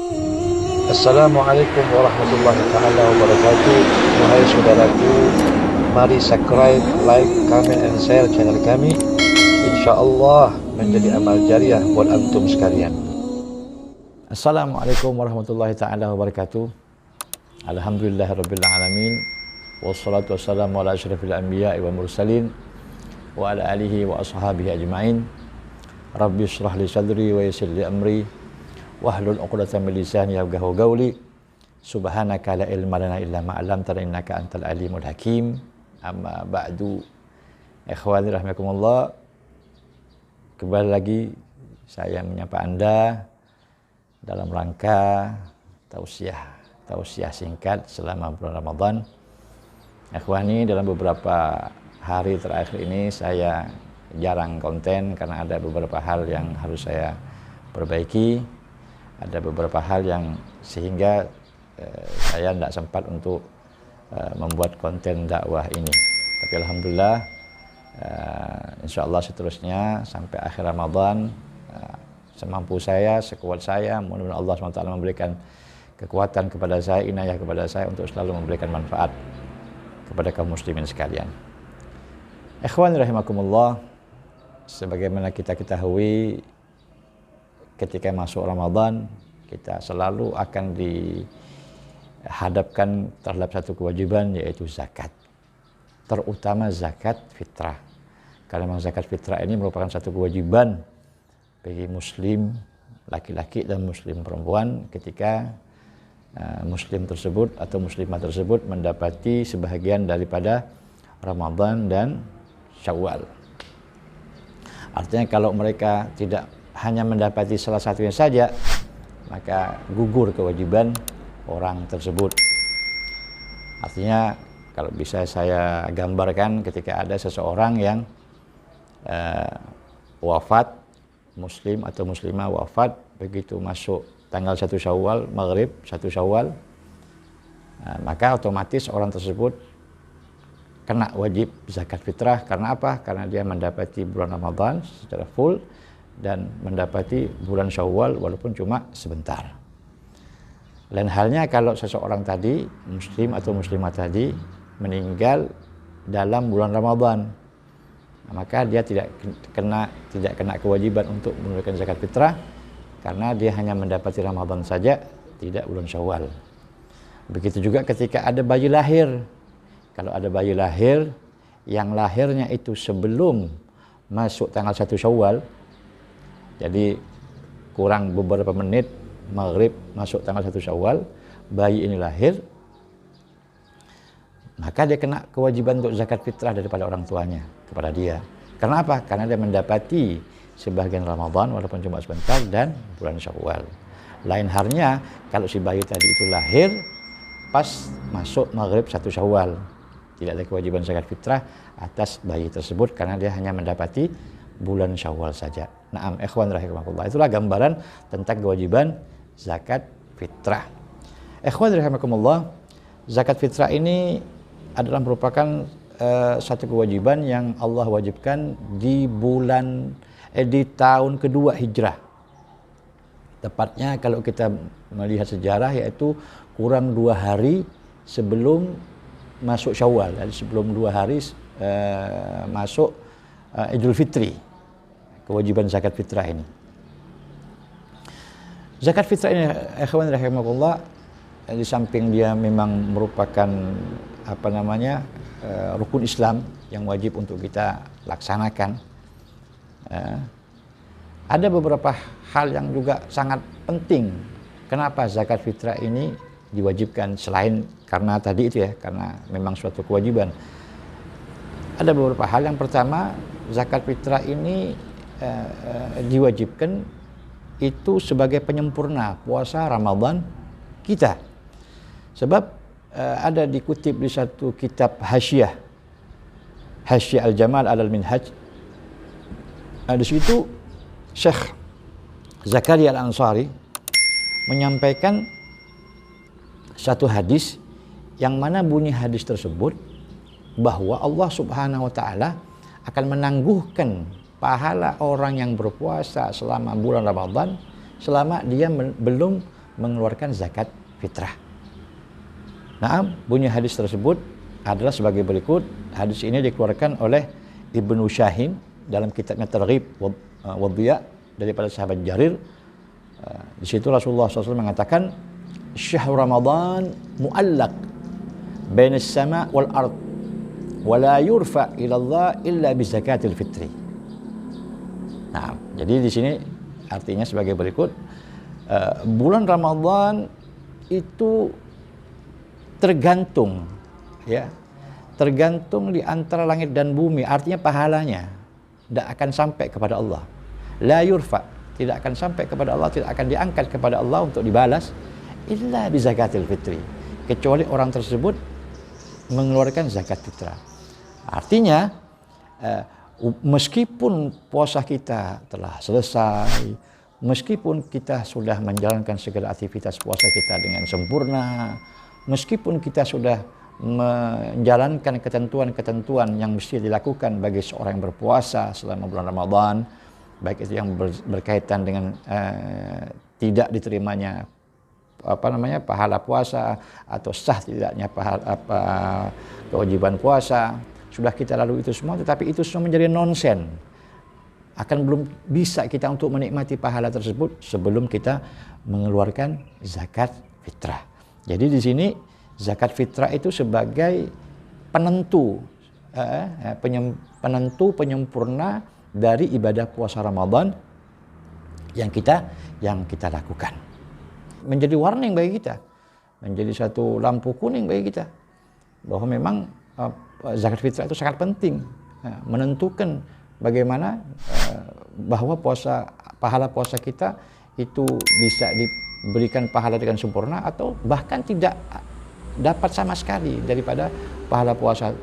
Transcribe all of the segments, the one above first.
Assalamualaikum warahmatullahi taala wabarakatuh. Wahai saudaraku, mari subscribe, like, comment, and share channel kami. InsyaAllah menjadi amal jariah buat antum sekalian. Assalamualaikum warahmatullahi taala wabarakatuh. Alhamdulillahirabbil alamin. Wassalatu wassalamu ala asyrafil anbiya'i wa mursalin wa ala alihi wa ashabihi ajma'in. Rabbi shrah li sadri wa yassir li amri wahlul 'uqdatam min lisani yafqahu qawli. Subhanaka la ilma lana illa ma 'allamtana innaka antal alimul hakim. Amma ba'du. Ikhwani rahimakumullah. Kembali lagi saya menyapa Anda dalam rangka tausiah singkat selama bulan Ramadan. Ikhwani, dalam beberapa hari terakhir ini saya jarang konten karena ada beberapa hal yang harus saya perbaiki. Ada beberapa hal yang sehingga saya tidak sempat untuk membuat konten dakwah ini. Tapi alhamdulillah, insyaallah seterusnya sampai akhir Ramadan, semampu saya, sekuat saya, mudah-mudahan Allah SWT memberikan kekuatan kepada saya, inayah kepada saya untuk selalu memberikan manfaat kepada kaum muslimin sekalian. Ikhwan rahimakumullah, sebagaimana kita ketahui, ketika masuk Ramadan, kita selalu akan dihadapkan terhadap satu kewajiban, yaitu zakat. Terutama zakat fitrah. Karena memang zakat fitrah ini merupakan satu kewajiban bagi muslim laki-laki dan muslim perempuan ketika muslim tersebut atau muslimah tersebut mendapati sebahagian daripada Ramadan dan Syawal. Artinya kalau mereka tidak hanya mendapati salah satunya saja, maka gugur kewajiban orang tersebut. Artinya kalau bisa saya gambarkan, ketika ada seseorang yang wafat, muslim atau muslimah wafat, begitu masuk tanggal 1 Syawal, maghrib 1 Syawal, maka otomatis orang tersebut kena wajib zakat fitrah. Karena apa? Karena dia mendapati bulan Ramadan secara full dan mendapati bulan Syawal walaupun cuma sebentar. Lain halnya kalau seseorang tadi, muslim atau muslimah tadi, meninggal dalam bulan Ramadan, maka dia tidak kena kewajiban untuk menunaikan zakat fitrah karena dia hanya mendapati Ramadan saja, tidak bulan Syawal. Begitu juga ketika ada bayi lahir. Kalau ada bayi lahir yang lahirnya itu sebelum masuk tanggal 1 Syawal, jadi kurang beberapa menit maghrib masuk tanggal 1 Syawal, bayi ini lahir, maka dia kena kewajiban untuk zakat fitrah daripada orang tuanya kepada dia. Karena apa? Karena dia mendapati sebagian Ramadan walaupun cuma sebentar dan bulan Syawal. Lain halnya kalau si bayi tadi itu lahir pas masuk maghrib 1 Syawal, tidak ada kewajiban zakat fitrah atas bayi tersebut karena dia hanya mendapati bulan Syawal saja. Naam, ikhwan rahimakumullah. Itulah gambaran tentang kewajiban zakat fitrah. Ikhwan rahimakumullah, zakat fitrah ini adalah merupakan satu kewajiban yang Allah wajibkan di tahun kedua Hijrah. Tepatnya kalau kita melihat sejarah, yaitu kurang 2 hari sebelum masuk Syawal, jadi sebelum 2 hari masuk Idul Fitri, kewajiban zakat fitrah ini. Zakat fitrah ini, ikhwan rahimakumullah, di samping dia memang merupakan rukun Islam yang wajib untuk kita laksanakan, ada beberapa hal yang juga sangat penting. Kenapa zakat fitrah ini diwajibkan selain karena tadi itu ya, karena memang suatu kewajiban. Ada beberapa hal. Yang pertama, zakat fitrah ini diwajibkan itu sebagai penyempurna puasa Ramadan kita. Sebab ada dikutip di satu kitab Hasyiah Al-Jamal Al-Minhaj. Di situ Syekh Zakaria Al-Ansari menyampaikan satu hadis yang mana bunyi hadis tersebut bahwa Allah Subhanahu wa taala akan menangguhkan pahala orang yang berpuasa selama bulan Ramadan selama dia belum mengeluarkan zakat fitrah. Nah, bunyi hadis tersebut adalah sebagai berikut. Hadis ini dikeluarkan oleh Ibnu Syahin dalam kitabnya Targhib wa Dhiya daripada sahabat Jarir. Di situ Rasulullah SAW mengatakan, "Syahr Ramadan mu'allaq baina as-sama' wal ard wa la yurfa ila Allah illa bi zakatil fitri." Nah, jadi di sini artinya sebagai berikut, bulan Ramadan itu tergantung, ya, tergantung di antara langit dan bumi, artinya pahalanya tidak akan sampai kepada Allah. La yurfa, tidak akan sampai kepada Allah, tidak akan diangkat kepada Allah untuk dibalas illa bi zakatil fitri, kecuali orang tersebut mengeluarkan zakat fitrah. Artinya meskipun puasa kita telah selesai, meskipun kita sudah menjalankan segala aktivitas puasa kita dengan sempurna, meskipun kita sudah menjalankan ketentuan-ketentuan yang mesti dilakukan bagi seorang yang berpuasa selama bulan Ramadan, baik itu yang berkaitan dengan tidak diterimanya pahala puasa atau sah tidaknya kewajiban puasa, sudah kita lalui itu semua, tetapi itu semua menjadi nonsen. Akan belum bisa kita untuk menikmati pahala tersebut sebelum kita mengeluarkan zakat fitrah. Jadi di sini zakat fitrah itu sebagai penentu, penyempurna dari ibadah puasa Ramadan yang kita lakukan. Menjadi warning bagi kita, menjadi satu lampu kuning bagi kita bahwa memang zakat fitrah itu sangat penting, menentukan bagaimana bahwa pahala puasa kita itu bisa diberikan pahala dengan sempurna atau bahkan tidak dapat sama sekali daripada pahala puasa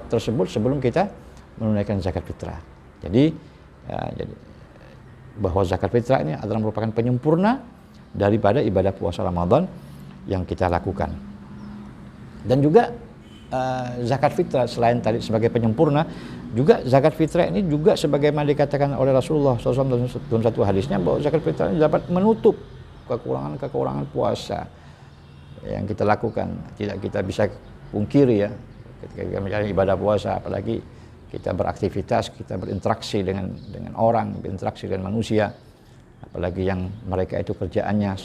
tersebut sebelum kita menunaikan zakat fitrah. Jadi bahwa zakat fitrah ini adalah merupakan penyempurna daripada ibadah puasa Ramadan yang kita lakukan. Dan juga zakat fitrah selain tadi sebagai penyempurna, juga zakat fitrah ini juga sebagaimana dikatakan oleh Rasulullah SAW dalam satu hadisnya, bahwa zakat fitrah ini dapat menutup kekurangan puasa yang kita lakukan. Tidak kita bisa pungkiri, ya, ketika kita menjalani ibadah puasa, apalagi kita beraktivitas, kita berinteraksi dengan orang, berinteraksi dengan manusia, apalagi yang mereka itu kerjaannya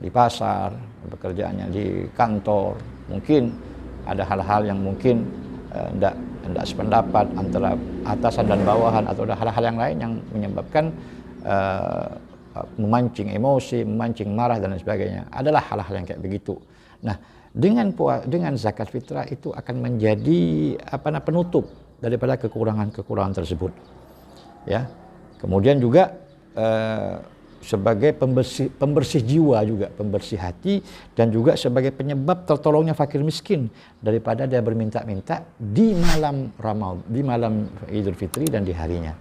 di pasar, pekerjaannya di kantor, mungkin ada hal-hal yang mungkin tidak sependapat antara atasan dan bawahan, atau ada hal-hal yang lain yang menyebabkan memancing emosi, memancing marah dan lain sebagainya. Adalah hal-hal yang kayak begitu. Nah, dengan zakat fitrah itu akan menjadi penutup daripada kekurangan-kekurangan tersebut. Ya. Kemudian juga sebagai pembersih jiwa juga, pembersih hati, dan juga sebagai penyebab tertolongnya fakir miskin daripada dia berminta-minta di malam Ramadan, di malam Idul Fitri dan di harinya.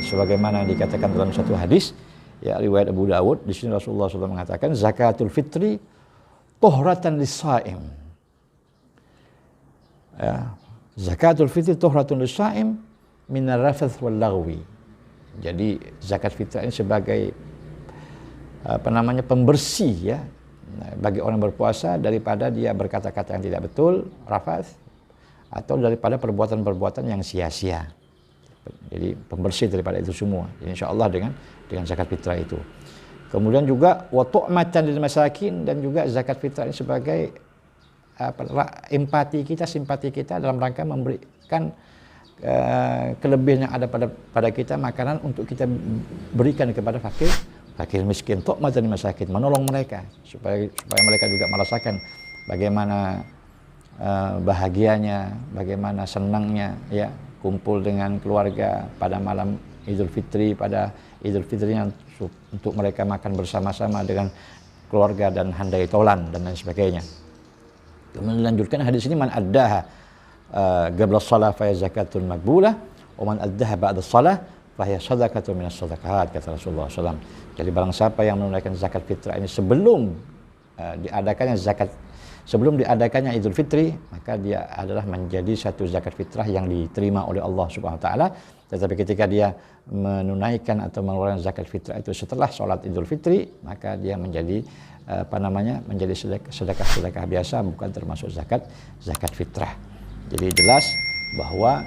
Sebagaimana dikatakan dalam satu hadis, ya, riwayat Abu Dawud, di sini Rasulullah SAW mengatakan, zakatul fitri tuhratan lis-shaim. Ya, zakatul fitri tuhratan lis-shaim minar rafath wal laghwi. Jadi zakat fitrah ini sebagai pembersih, ya, bagi orang berpuasa daripada dia berkata-kata yang tidak betul, rafath, atau daripada perbuatan-perbuatan yang sia-sia. Jadi pembersih daripada itu semua. Insyaallah dengan zakat fitrah itu. Kemudian juga wa tu'matan lil masakin, dan juga zakat fitrah ini sebagai empati kita, simpati kita dalam rangka memberikan kelebihan yang ada pada kita, makanan untuk kita berikan kepada fakir miskin, tu'matan lil masakin, menolong mereka supaya mereka juga merasakan bagaimana bahagianya, bagaimana senangnya, ya, kumpul dengan keluarga pada malam Idul Fitri, pada Idul Fitrinya, untuk mereka makan bersama-sama dengan keluarga dan handai tolan dan lain sebagainya. Kemudian dilanjutkan hadis ini, man addaha qabla shalah fa zakatun maqbulah wa man addaha ba'da shalah fa hiya shadaqatun minas shadaqat, kata Rasulullah SAW. Jadi barang siapa yang menunaikan zakat fitrah ini sebelum diadakannya sebelum diadakannya Idul Fitri, maka dia adalah menjadi satu zakat fitrah yang diterima oleh Allah Subhanahu wa taala. Tetapi ketika dia menunaikan atau mengeluarkan zakat fitrah itu setelah sholat Idul Fitri, maka dia menjadi menjadi sedekah biasa, bukan termasuk zakat fitrah. Jadi jelas bahwa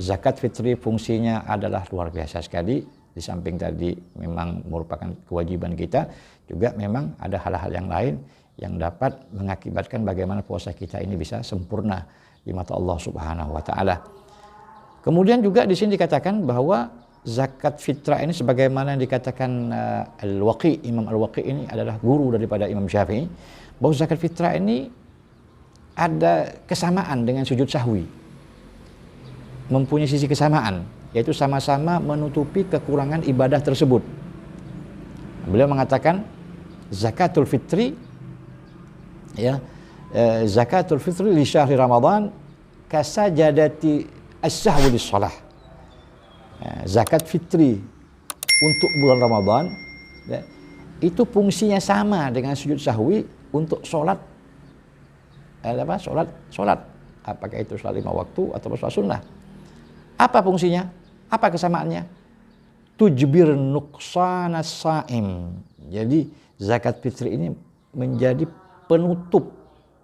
zakat fitri fungsinya adalah luar biasa sekali. Di samping tadi memang merupakan kewajiban kita, juga memang ada hal-hal yang lain yang dapat mengakibatkan bagaimana puasa kita ini bisa sempurna di mata Allah Subhanahu wa taala. Kemudian juga di sini dikatakan bahwa zakat fitrah ini sebagaimana yang dikatakan Al-Waqi, Imam Al-Waqi ini adalah guru daripada Imam Syafi'i, bahwa zakat fitrah ini ada kesamaan dengan sujud sahwi. Mempunyai sisi kesamaan, yaitu sama-sama menutupi kekurangan ibadah tersebut. Beliau mengatakan zakatul fitri, ya, zakatul fitri li syahri Ramadan kasajadati as-sahwi lis-shalah. Zakat fitri untuk bulan Ramadan, ya, itu fungsinya sama dengan sujud sahwi untuk sholat, sholat, apakah itu sholat 5 waktu atau sholat sunnah. Apa fungsinya? Apa kesamaannya? Tujbir nuqsanas saim. Jadi zakat fitri ini menjadi penutup,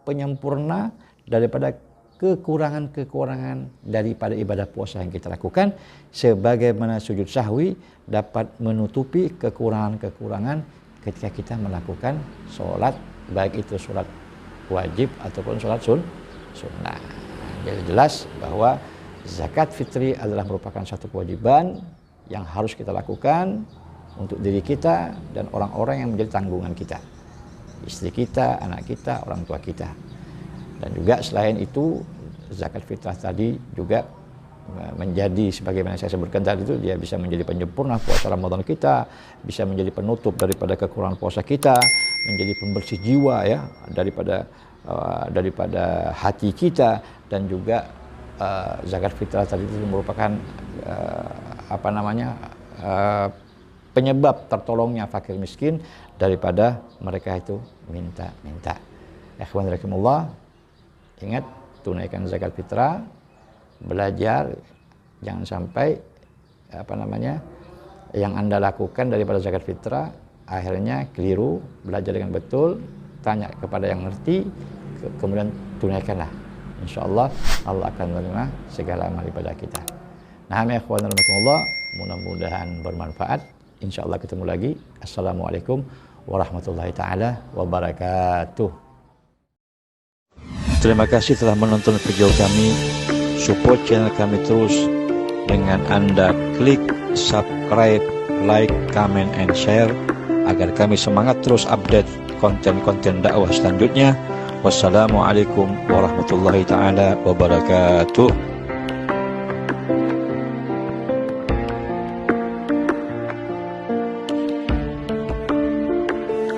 penyempurna daripada kekurangan-kekurangan daripada ibadah puasa yang kita lakukan, sebagaimana sujud sahwi dapat menutupi kekurangan-kekurangan ketika kita melakukan sholat, baik itu sholat wajib ataupun sholat sunnah. Jadi jelas bahwa zakat fitri adalah merupakan satu kewajiban yang harus kita lakukan untuk diri kita dan orang-orang yang menjadi tanggungan kita, istri kita, anak kita, orang tua kita. Dan juga selain itu, zakat fitrah tadi juga menjadi, sebagaimana saya sebutkan tadi itu, dia bisa menjadi penyempurna puasa Ramadan kita, bisa menjadi penutup daripada kekurangan puasa kita, menjadi pembersih jiwa ya daripada hati kita. Dan juga zakat fitrah tadi itu merupakan penyebab tertolongnya fakir miskin daripada mereka itu minta-minta. Ikhwan rahimakumullah, ingat, tunaikan zakat fitrah, belajar, jangan sampai yang Anda lakukan daripada zakat fitrah akhirnya keliru. Belajar dengan betul, tanya kepada yang ngerti, kemudian tunaikanlah. Insyaallah Allah akan menerima segala amal ibadah kita. Nah, ikhwan rahimakumullah, mudah-mudahan bermanfaat. Insyaallah ketemu lagi. Assalamualaikum warahmatullahi taala wabarakatuh. Terima kasih telah menonton video kami. Support channel kami terus dengan Anda klik subscribe, like, comment, and share agar kami semangat terus update konten-konten dakwah selanjutnya. Wassalamualaikum warahmatullahi taala wabarakatuh.